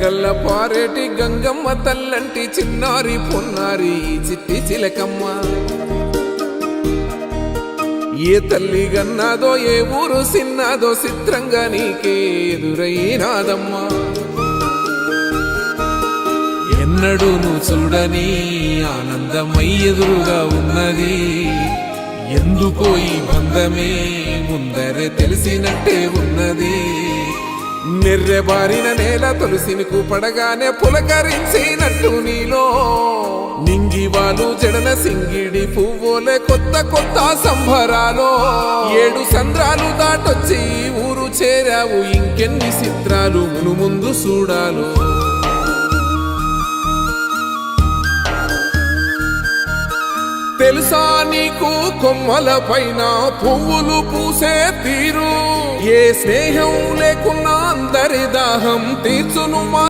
గల్ల పారేటి గంగమ్మ తల్లంటి చిన్నారి పొన్నారి చిట్టి చిలకమ్మ. ఏ తల్లి గన్నాదో ఏ ఊరు సిన్నాదో చిత్రంగా నీకే ఎదురైనాదమ్మా. ఎన్నడూ నువ్వు చూడని ఆనందమై ఎదురుగా ఉన్నది. ఎందుకో ఈ బంధమే ముందరే తెలిసినట్టే ఉన్నది. నెర్రెబారిన నేల తులసిని పడగానే పులకరించినట్టు నీలో నింగివాలు జడన సింగిడి పువ్వులే కొత్త కొత్త సంబరాలో. 7 సంద్రాలు దాటొచ్చి ఊరు చేరావు, ఇంకెన్ని చిత్రాలు మును ముందు చూడాలో. తెలుసా నీకు కొమ్మల పైన పువ్వులు పూసే తీరు, ఏ స్నేహం లేకున్నా అందరి దాహం తీర్చును.